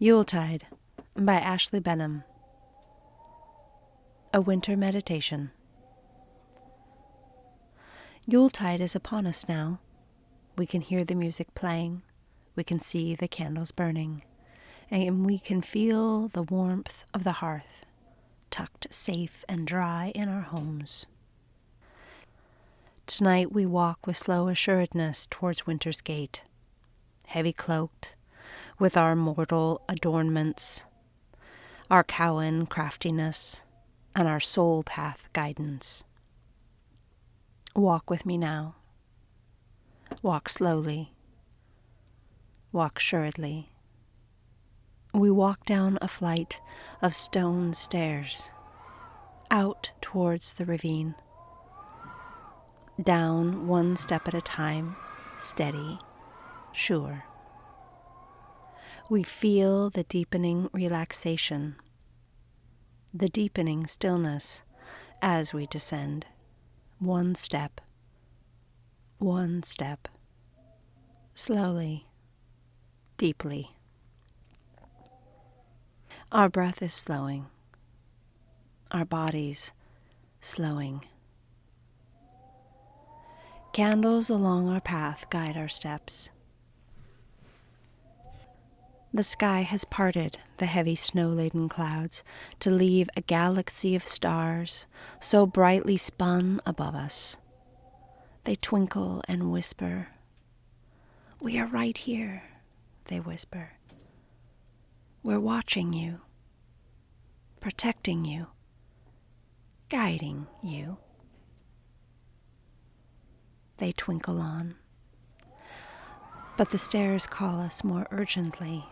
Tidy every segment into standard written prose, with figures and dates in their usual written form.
Yuletide by Ashley Benem. A Winter Meditation. Yuletide is upon us now. We can hear the music playing, we can see the candles burning, and we can feel the warmth of the hearth, tucked safe and dry in our homes. Tonight we walk with slow assuredness towards winter's gate, heavy cloaked, with our mortal adornments, our Cowan craftiness, and our soul path guidance. Walk with me now. Walk slowly. Walk assuredly. We walk down a flight of stone stairs, out towards the ravine. Down one step at a time, steady, sure. We feel the deepening relaxation, the deepening stillness as we descend, one step, slowly, deeply. Our breath is slowing, our bodies slowing. Candles along our path guide our steps. The sky has parted the heavy snow-laden clouds to leave a galaxy of stars so brightly spun above us. They twinkle and whisper. "We are right here," they whisper. "We're watching you, protecting you, guiding you." They twinkle on. But the stairs call us more urgently.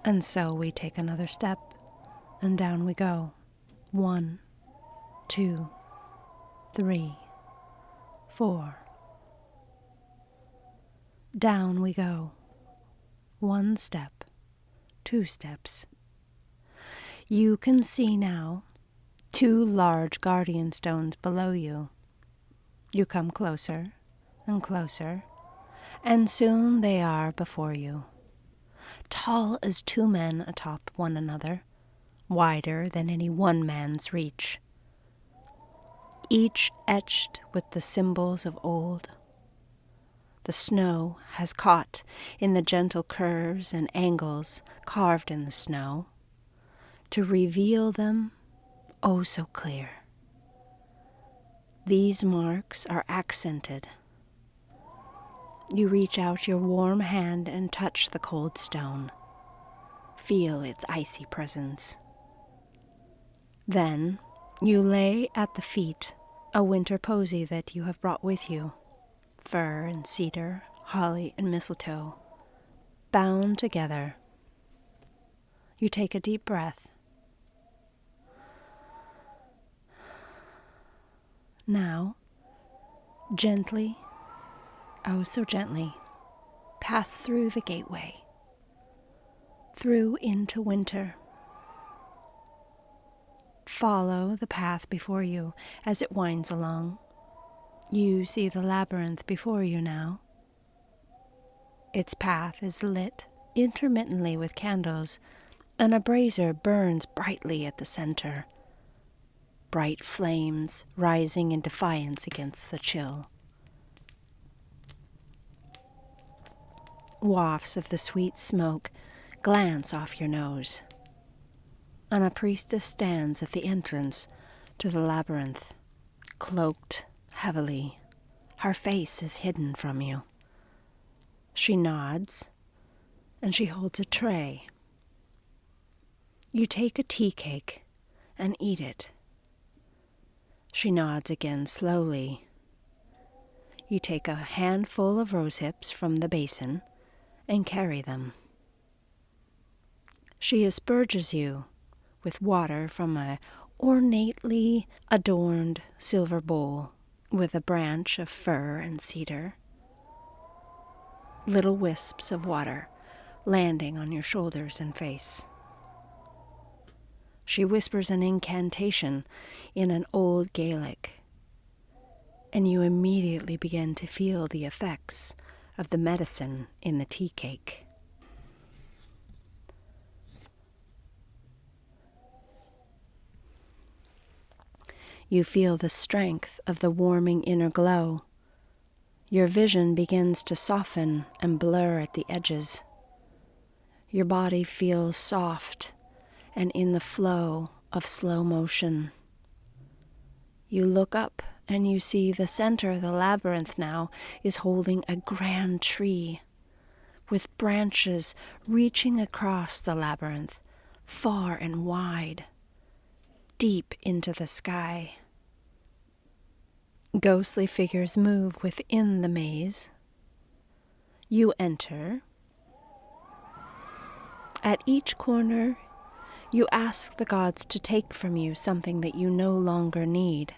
And so we take another step, and down we go. 1, 2, 3, 4. Down we go. 1 step, 2 steps. You can see now 2 large guardian stones below you. You come closer and closer, and soon they are before you. Tall as 2 men atop one another, wider than any one man's reach, each etched with the symbols of old. The snow has caught in the gentle curves and angles carved in the snow, to reveal them oh so clear. These marks are accented. You reach out your warm hand and touch the cold stone. Feel its icy presence. Then you lay at the feet a winter posy that you have brought with you, fir and cedar, holly and mistletoe, bound together. You take a deep breath. Now, gently, oh so gently, pass through the gateway, through into winter. Follow the path before you as it winds along. You see the labyrinth before you now. Its path is lit intermittently with candles, and a brazier burns brightly at the center, bright flames rising in defiance against the chill. Wafts of the sweet smoke glance off your nose, and a priestess stands at the entrance to the labyrinth, cloaked heavily. Her face is hidden from you. She nods, and she holds a tray. You take a tea cake and eat it. She nods again slowly. You take a handful of rose hips from the basin and carry them. She asperges you with water from a ornately adorned silver bowl with a branch of fir and cedar. Little wisps of water landing on your shoulders and face. She whispers an incantation in an old Gaelic, and you immediately begin to feel the effects of the medicine in the tea cake. You feel the strength of the warming inner glow. Your vision begins to soften and blur at the edges. Your body feels soft and in the flow of slow motion. You look up and you see the center of the labyrinth now is holding a grand tree with branches reaching across the labyrinth, far and wide, deep into the sky. Ghostly figures move within the maze. You enter. At each corner, you ask the gods to take from you something that you no longer need.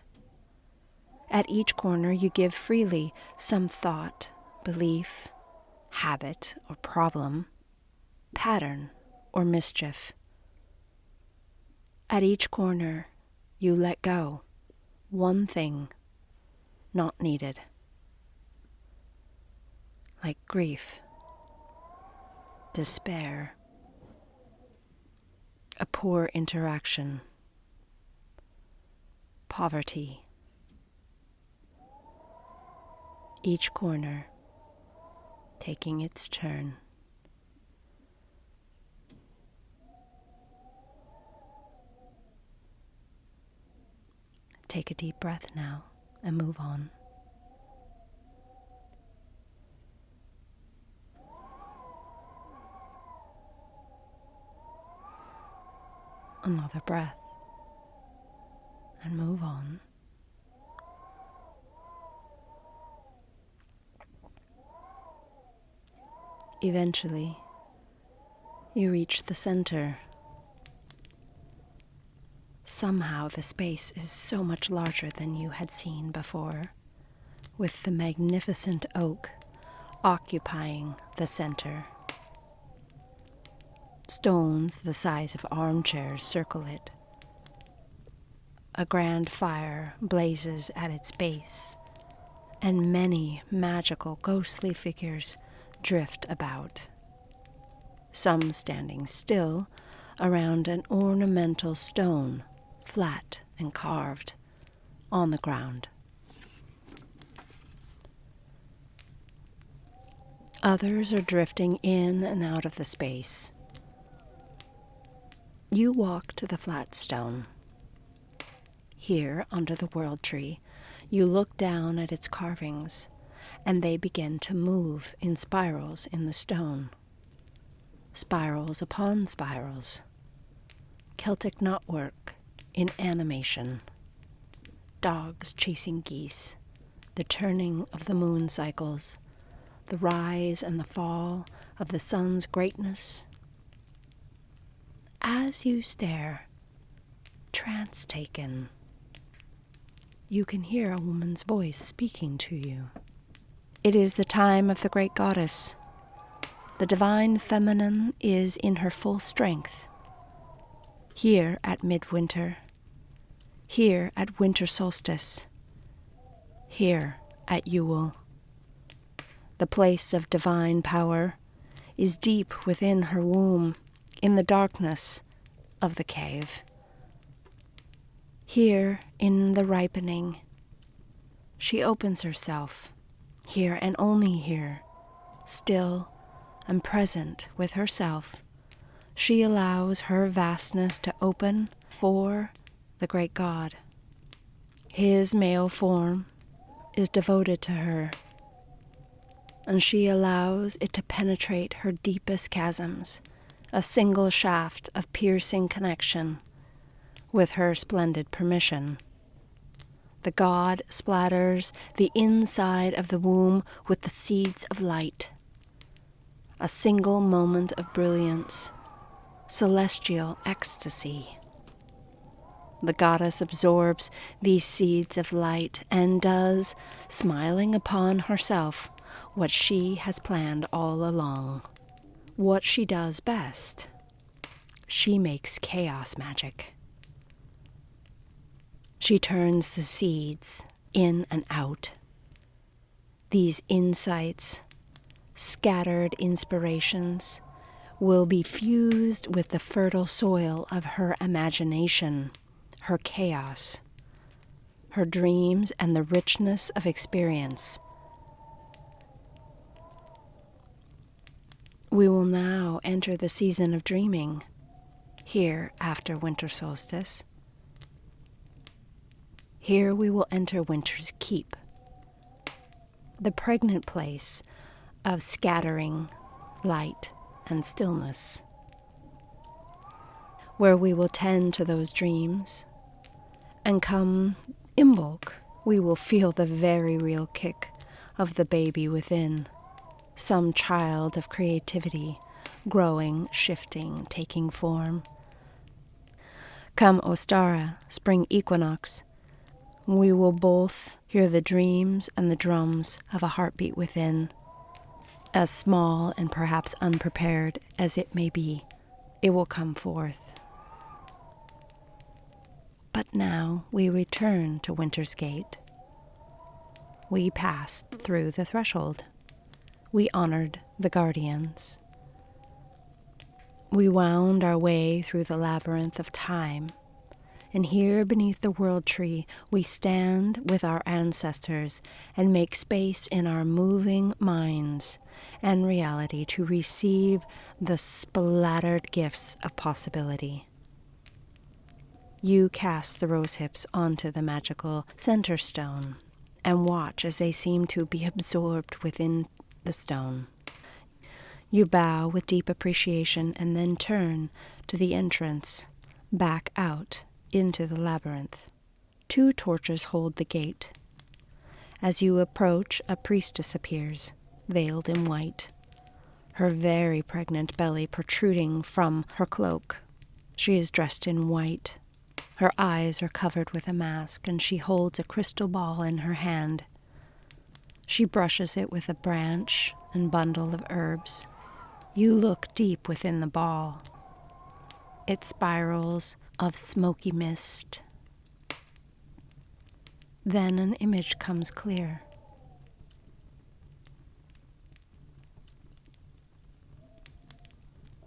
At each corner, you give freely some thought, belief, habit or problem, pattern or mischief. At each corner, you let go one thing not needed, like grief, despair, a poor interaction, poverty. Each corner taking its turn. Take a deep breath now and move on. Another breath and move on. Eventually, you reach the center. Somehow the space is so much larger than you had seen before, with the magnificent oak occupying the center. Stones the size of armchairs circle it. A grand fire blazes at its base, and many magical ghostly figures drift about, some standing still around an ornamental stone, flat and carved, on the ground. Others are drifting in and out of the space. You walk to the flat stone. Here, under the world tree, you look down at its carvings, and they begin to move in spirals in the stone. Spirals upon spirals. Celtic knotwork in animation. Dogs chasing geese. The turning of the moon cycles. The rise and the fall of the sun's greatness. As you stare, trance-taken, you can hear a woman's voice speaking to you. It is the time of the great goddess. The divine feminine is in her full strength. Here at midwinter, here at winter solstice, here at Yule. The place of divine power is deep within her womb, in the darkness of the cave. Here in the ripening, she opens herself, here and only here, still and present with herself. She allows her vastness to open for the great God. His male form is devoted to her, and she allows it to penetrate her deepest chasms, a single shaft of piercing connection with her splendid permission. The god splatters the inside of the womb with the seeds of light. A single moment of brilliance, celestial ecstasy. The goddess absorbs these seeds of light and does, smiling upon herself, what she has planned all along. What she does best. She makes chaos magic. She turns the seeds in and out. These insights, scattered inspirations, will be fused with the fertile soil of her imagination, her chaos. her dreams, and the richness of experience. We will now enter the season of dreaming, here after winter solstice. Here we will enter winter's keep, the pregnant place of scattering light and stillness, where we will tend to those dreams, and come Imbolc, we will feel the very real kick of the baby within, some child of creativity, growing, shifting, taking form. Come Ostara, spring equinox, we will both hear the dreams and the drums of a heartbeat within. As small and perhaps unprepared as it may be, it will come forth. But now we return to Winter's Gate. We passed through the threshold. We honored the guardians. We wound our way through the labyrinth of time, and here beneath the world tree we stand with our ancestors and make space in our moving minds and reality to receive the splattered gifts of possibility. You cast the rose hips onto the magical center stone and watch as they seem to be absorbed within the stone. You bow with deep appreciation and then turn to the entrance, back out into the labyrinth. 2 torches hold the gate. As you approach, a priestess appears, veiled in white, her very pregnant belly protruding from her cloak. She is dressed in white. Her eyes are covered with a mask, and she holds a crystal ball in her hand. She brushes it with a branch and bundle of herbs. You look deep within the ball. It spirals of smoky mist. Then an image comes clear.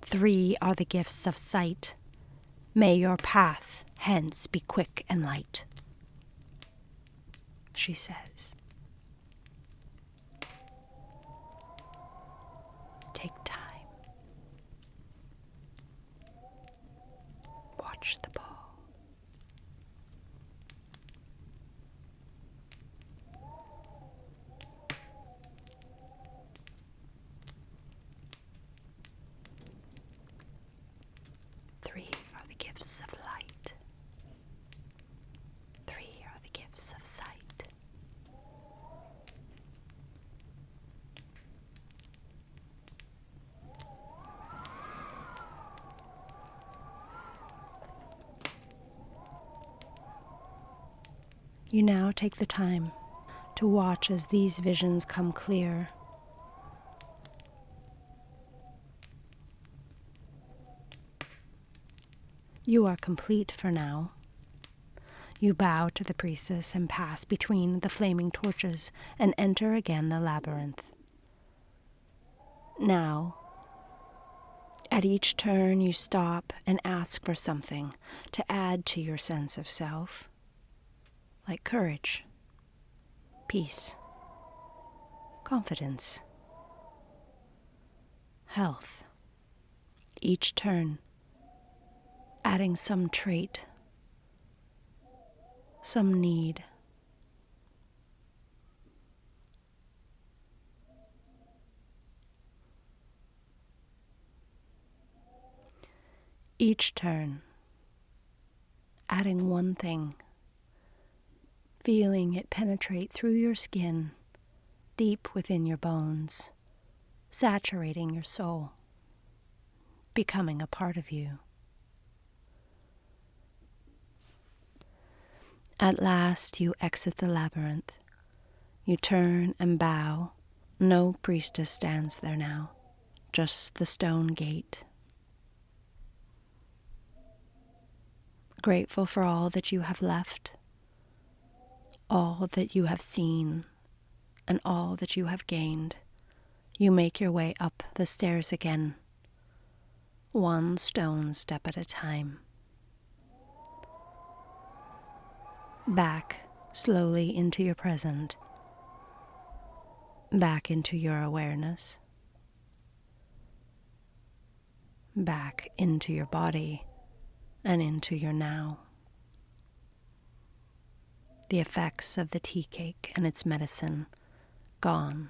"3 are the gifts of sight. May your path hence be quick and light," she says. Take time. Watch the ball. Three are the gifts of light. 3 are the gifts of sight. You now take the time to watch as these visions come clear. You are complete for now. You bow to the priestess and pass between the flaming torches and enter again the labyrinth. Now, at each turn you stop and ask for something to add to your sense of self, like courage, peace, confidence, health. Each turn, adding some trait, some need. Each turn, adding one thing, feeling it penetrate through your skin, deep within your bones, saturating your soul, becoming a part of you. At last you exit the labyrinth. You turn and bow. No priestess stands there now, just the stone gate. Grateful for all that you have left, all that you have seen, and all that you have gained, you make your way up the stairs again, one stone step at a time. Back, slowly into your present, back into your awareness, back into your body and into your now. The effects of the tea cake and its medicine gone.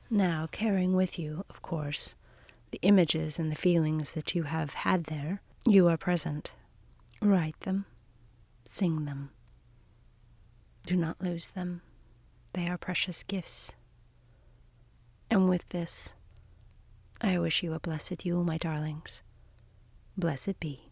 Now, carrying with you, of course, the images and the feelings that you have had there, you are present. Write them, sing them. Do not lose them. They are precious gifts. And with this, I wish you a blessed Yule, my darlings. Blessed be.